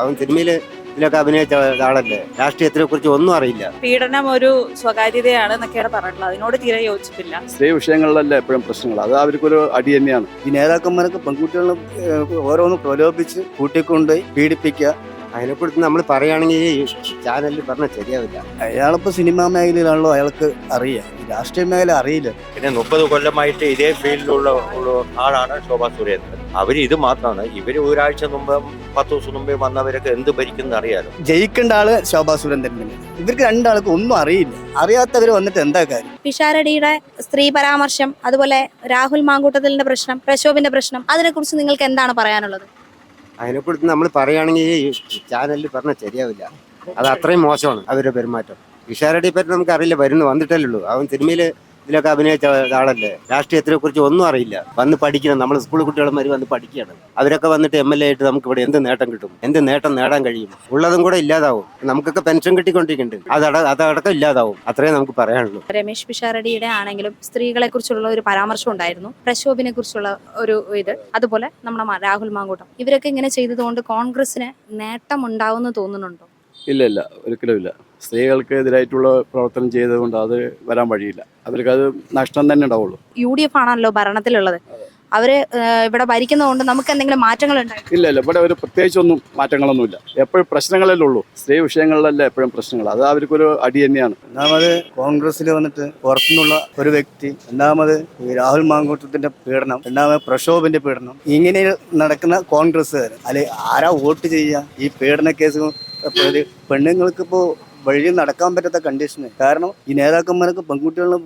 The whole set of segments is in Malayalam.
അവൻ സിനിമയില് ഇതിലൊക്കെ അഭിനയിച്ച ആളല്ലേ, രാഷ്ട്രീയത്തിനെ കുറിച്ച് ഒന്നും അറിയില്ല. പീഡനം ഒരു സ്വകാര്യതയാണ് എന്നൊക്കെയാണ് പറഞ്ഞിട്ടുള്ളത്. അതിനോട് തീരെ യോജിപ്പില്ല. സ്ത്രീ വിഷയങ്ങളിലല്ല എപ്പോഴും പ്രശ്നങ്ങൾ, അത് അവർക്കൊരു അടി തന്നെയാണ്. ഈ നേതാക്കന്മാരൊക്കെ പെൺകുട്ടികളെ ഓരോന്ന് പ്രലോഭിപ്പിച്ച് കൂട്ടിക്കൊണ്ടുപോയി പീഡിപ്പിക്കുക. അതിനെക്കുറിച്ച് നമ്മൾ പറയുകയാണെങ്കിൽ ഈ ചാനലിൽ പറഞ്ഞാൽ ശരിയാവില്ല. അയാളിപ്പോ സിനിമാ മേഖലയിലാണല്ലോ അയാൾക്ക് അറിയാം, ഈ രാഷ്ട്രീയ മേഖല അറിയില്ല. പിന്നെ 30 കൊല്ലമായിട്ട് ഇതേ ഫീൽഡിലുള്ള ആളാണ് ശോഭാ സുരേന്ദ്രൻ. അവർ ഇത് മാത്രമാണ്, ഇവര് ഒരാഴ്ച മുമ്പ് 10 ദിവസം മുമ്പേ വന്നവരൊക്കെ എന്ത് ഭരിക്കുന്ന അറിയാലോ. ജയിക്കേണ്ട ആള് ശോഭാ സുരേന്ദ്രൻ തന്നെയാണ്. ഇവർക്ക് രണ്ടാൾക്കും ഒന്നും അറിയില്ല. അറിയാത്തവര് വന്നിട്ട് എന്താ കാര്യം? പിഷാരടിയുടെ സ്ത്രീ പരാമർശം, അതുപോലെ രാഹുൽ മാങ്കൂട്ടത്തിലിന്റെ പ്രശ്നം, പ്രശോഭിന്റെ പ്രശ്നം, അതിനെക്കുറിച്ച് നിങ്ങൾക്ക് എന്താണ് പറയാനുള്ളത്? അതിനെക്കുറിച്ച് നമ്മൾ പറയുകയാണെങ്കിൽ ഈ ചാനലിൽ പറഞ്ഞാൽ ശരിയാവില്ല. അത് അത്രയും മോശമാണ് അവരുടെ പെരുമാറ്റം. വിഷാരടിയെ പറ്റി നമുക്ക് അറിയില്ല, വന്നിട്ടല്ലേ ഉള്ളൂ. അവൻ സിനിമയിൽ ഇതിലൊക്കെ അഭിനയിച്ച ആളല്ലേ, രാഷ്ട്രീയത്തിനെ കുറിച്ച് ഒന്നും അറിയില്ല. വന്ന് പഠിക്കണം, നമ്മൾ സ്കൂൾ കുട്ടികളന്മാർ വന്ന് പഠിക്കുകയാണ്. അവരൊക്കെ വന്നിട്ട് MLA ആയിട്ട് നമുക്ക് ഇവിടെ എന്ത് നേട്ടം കിട്ടും, എന്ത് നേട്ടം നേടാൻ കഴിയും? ഉള്ളതും കൂടെ ഇല്ലാതാവും. നമുക്കൊക്കെ പെൻഷൻ കിട്ടിക്കൊണ്ടിരിക്കുന്നുണ്ട്, അതടക്കം ഇല്ലാതാവും. അത്രേ നമുക്ക് പറയാനുള്ളൂ. രമേശ് പിഷാരടിയുടെ ആണെങ്കിലും സ്ത്രീകളെ കുറിച്ചുള്ള ഒരു പരാമർശം ഉണ്ടായിരുന്നു, പ്രശോഭിനെ കുറിച്ചുള്ള ഒരു ഇത്, അതുപോലെ നമ്മുടെ രാഹുൽ മാങ്കൂട്ടം, ഇവരൊക്കെ ഇങ്ങനെ ചെയ്തതുകൊണ്ട് കോൺഗ്രസിന് നേട്ടം ഉണ്ടാവുമെന്ന് തോന്നുന്നുണ്ടോ? ഇല്ല, ഒരിക്കലും ഇല്ല. സ്ത്രീകൾക്ക് എതിരായിട്ടുള്ള പ്രവർത്തനം ചെയ്തതുകൊണ്ട് അത് വരാൻ വഴിയില്ല. അവർക്കത് നഷ്ടം തന്നെ ഉണ്ടാവുള്ളൂ. UDF ആണല്ലോ ഭരണത്തിലുള്ളത്. അവര് ഇവിടെ ഭരിക്കുന്നതുകൊണ്ട് നമുക്ക് എന്തെങ്കിലും മാറ്റങ്ങൾ ഉണ്ടായി? ഇല്ല, ഇവിടെ ഒരു പ്രത്യേകിച്ചൊന്നും മാറ്റങ്ങളൊന്നുമില്ല. എപ്പോഴും പ്രശ്നങ്ങളല്ലേ ഉള്ളൂ. സ്ത്രീ വിഷയങ്ങളിലല്ല എപ്പോഴും പ്രശ്നങ്ങൾ, അത് അവർക്കൊരു അടി തന്നെയാണ്. ഒന്നാമത് കോൺഗ്രസിൽ വന്നിട്ട് പുറത്തുനിന്നുള്ള ഒരു വ്യക്തി, രണ്ടാമത് ഈ രാഹുൽ മാങ്കൂട്ടത്തിന്റെ പീഡനം, രണ്ടാമത് പ്രക്ഷോഭിന്റെ പീഡനം, ഇങ്ങനെ നടക്കുന്ന കോൺഗ്രസ്സുകാർ അല്ലെ ആരാ വോട്ട് ചെയ്യുക? ഈ പീഡന കേസ് പെണ്ണുങ്ങൾക്ക് ഇപ്പോൾ വഴി നടക്കാൻ പറ്റാത്ത കണ്ടീഷന്. കാരണം ഈ നേതാക്കന്മാരൊക്കെ പെൺകുട്ടികളെ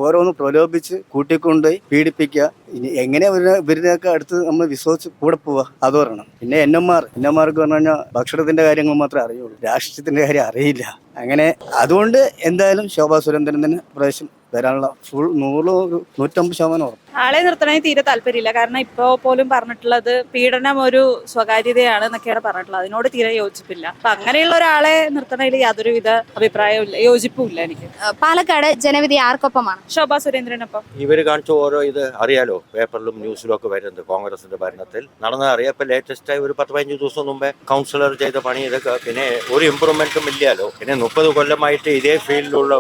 ഓരോന്ന് പ്രലോഭിപ്പിച്ച് കൂട്ടിക്കൊണ്ടുപോയി പീഡിപ്പിക്കുക. ഇനി എങ്ങനെ ഇവരിനൊക്കെ അടുത്ത് നമ്മൾ വിശ്വസിച്ച് കൂടെ പോവുക? അത് പറയണം. പിന്നെ എന്നമാർക്ക് പറഞ്ഞു കഴിഞ്ഞാൽ ഭക്ഷണത്തിന്റെ കാര്യങ്ങൾ മാത്രമേ അറിയുള്ളൂ, രാഷ്ട്രീയത്തിന്റെ കാര്യം അറിയില്ല. അങ്ങനെ അതുകൊണ്ട് എന്തായാലും ശോഭാ സുരേന്ദ്രൻ തന്നെ പ്രവേശം വരാനുള്ള ഫുൾ 100-150% ഉറപ്പ്. ആളെ നിർത്തണമെങ്കിൽ തീരെ താല്പര്യമില്ല. കാരണം ഇപ്പോൾ പോലും പറഞ്ഞിട്ടുള്ളത് പീഡനം ഒരു സ്വകാര്യതയാണ് എന്നൊക്കെയാണ് പറഞ്ഞിട്ടുള്ളത്. അതിനോട് തീരെ യോജിപ്പില്ല. അപ്പൊ അങ്ങനെയുള്ള ഒരാളെ നിർത്തണതിൽ യാതൊരുവിധ അഭിപ്രായവും ഇല്ല, യോജിപ്പും ഇല്ല എനിക്ക്. പാലക്കാട് ജനവിധി ആർക്കൊപ്പമാണ്? ശോഭാ സുരേന്ദ്രനൊപ്പം. ഇവര് കാണിച്ച ഓരോ ഇത് അറിയാലോ, പേപ്പറിലും ന്യൂസിലും ഒക്കെ വരുന്നത്. കോൺഗ്രസിന്റെ ഭരണത്തിൽ നടന്നത് അറിയാം. ഇപ്പൊ ലേറ്റസ്റ്റ് ആയി ഒരു 10-15 ദിവസം മുമ്പേ കൗൺസിലർ ചെയ്ത പണി ഇതൊക്കെ, പിന്നെ ഒരു ഇമ്പ്രൂവ്മെന്റും ഇല്ലല്ലോ. പിന്നെ 30 കൊല്ലമായിട്ട് ഇതേ ഫീൽഡിലുള്ള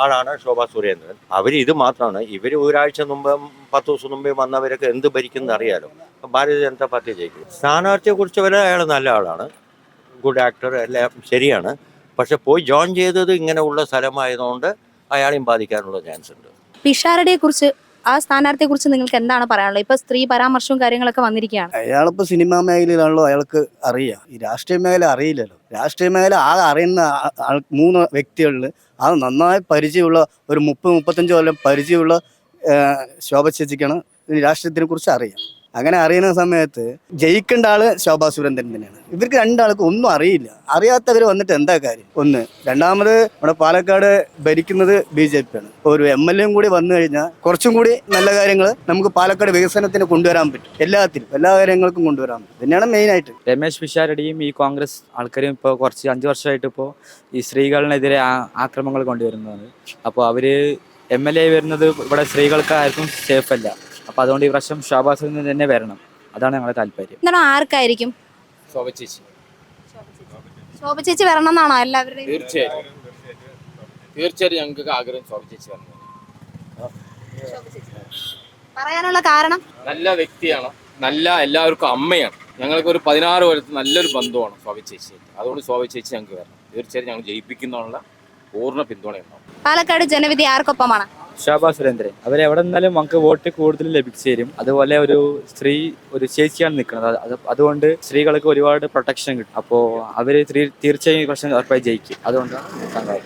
ആളാണ് ശോഭാ സുരേന്ദ്രൻ. അവര് ഇത് മാത്രമാണ്, ഇവര് ഒരാഴ്ച മുമ്പ് 10 ദിവസം മുമ്പേ വന്നവരൊക്കെ എന്ത് ഭരിക്കുന്ന അറിയാലോ. ഭാരതീയ ജനതാ പാർട്ടി ജയിക്കും. സ്ഥാനാർത്ഥിയെ കുറിച്ച് വരെ അയാൾ നല്ല ആളാണ്, ഗുഡ് ആക്ടർ, എല്ലാം ശരിയാണ്. പക്ഷെ പോയി ജോയിൻ ചെയ്തത് ഇങ്ങനെയുള്ള സ്ഥലമായതുകൊണ്ട് അയാളെയും ബാധിക്കാനുള്ള ചാൻസ് ഉണ്ട്. പിഷാരടിയെ കുറിച്ച്, ആ സ്ഥാനാർത്ഥിയെ കുറിച്ച് നിങ്ങൾക്ക് എന്താണ് പറയാനുള്ളത്? ഇപ്പൊ സ്ത്രീ പരാമർശവും കാര്യങ്ങളൊക്കെ വന്നിരിക്കുകയാണ്. അയാളിപ്പോ സിനിമാ മേഖലയിലാണല്ലോ അയാൾക്ക് അറിയാം, ഈ രാഷ്ട്രീയ മേഖല അറിയില്ലല്ലോ. രാഷ്ട്രീയ മേഖല അറിയുന്ന 3 വ്യക്തികളിൽ അത് നന്നായി പരിചയമുള്ള ഒരു 30-35 കൊല്ലം പരിചയമുള്ള ശോഭ ചേച്ചിക്കാണ് രാഷ്ട്രീയത്തിനെ കുറിച്ച് അറിയാം. അങ്ങനെ അറിയുന്ന സമയത്ത് ജയിക്കേണ്ട ആള് ശോഭാ സുരേന്ദ്രൻ തന്നെയാണ്. ഇവർക്ക് രണ്ടാൾക്കും ഒന്നും അറിയില്ല. അറിയാത്തവർ വന്നിട്ട് എന്താ കാര്യം? ഒന്ന്. രണ്ടാമത് നമ്മുടെ പാലക്കാട് ഭരിക്കുന്നത് BJP ആണ്. ഒരു MLA കൂടി വന്നു കഴിഞ്ഞാൽ കുറച്ചും കൂടി നല്ല കാര്യങ്ങൾ നമുക്ക് പാലക്കാട് വികസനത്തിന് കൊണ്ടുവരാൻ പറ്റും. എല്ലാ കാര്യങ്ങൾക്കും കൊണ്ടുവരാൻ പറ്റും. തന്നെയാണ് മെയിനായിട്ട്. രമേശ് പിഷാരടിയും ഈ കോൺഗ്രസ് ആൾക്കാരും ഇപ്പോൾ കുറച്ച് 5 വർഷമായിട്ട് ഇപ്പോൾ ഈ സ്ത്രീകളിനെതിരെ ആക്രമണങ്ങൾ കൊണ്ടുവരുന്നതാണ്. അപ്പോൾ അവർ MLA വരുന്നത് ഇവിടെ സ്ത്രീകൾക്ക് ആർക്കും സേഫ് അല്ല. അപ്പൊ അതുകൊണ്ട് ഈ പ്രശ്നം ശോഭാ സുരേന്ദ്രൻ തന്നെ വരണം, അതാണ് ഞങ്ങളുടെ താല്പര്യം. എന്താണ്, ആർക്കായിരിക്കും? ശോഭ ചേച്ചി. ശോഭ ചേച്ചി വരണം എന്നാണോ എല്ലാവരുടെയും? തീർച്ചയായിട്ടും ഞങ്ങൾക്ക് ആഗ്രഹം ശോഭ ചേച്ചി വരണം. പറയാനുള്ള കാരണം? നല്ല വ്യക്തിയാണ്, നല്ല എല്ലാവർക്കും അമ്മയാണ്. ഞങ്ങൾക്ക് ഒരു 16 കൊല്ലത്ത് നല്ലൊരു ബന്ധമാണ് ശോഭ ചേച്ചി. അതുകൊണ്ട് ശോഭ ചേച്ചി ഞങ്ങൾക്ക് വരണം. തീർച്ചയായിട്ടും ഞങ്ങൾ ജയിപ്പിക്കുന്നതിനുള്ള പൂർണ്ണ പിന്തുണയുണ്ടാവും. പാലക്കാട് ജനവിധി ആർക്കൊപ്പമാണ്? ശോഭാ സുരേന്ദ്രൻ. അവരെവിടെ നിന്നാലും നമുക്ക് വോട്ട് കൂടുതൽ ലഭിച്ചു തരും. അതുപോലെ ഒരു സ്ത്രീ, ഒരു ചേച്ചിയാണ് നിൽക്കുന്നത്. അതുകൊണ്ട് സ്ത്രീകൾക്ക് ഒരുപാട് പ്രൊട്ടക്ഷൻ കിട്ടും. അപ്പോൾ അവർ തീർച്ചയായും ഈ പ്രശ്നം ഉറപ്പായി ജയിക്കും. അതുകൊണ്ടാണ്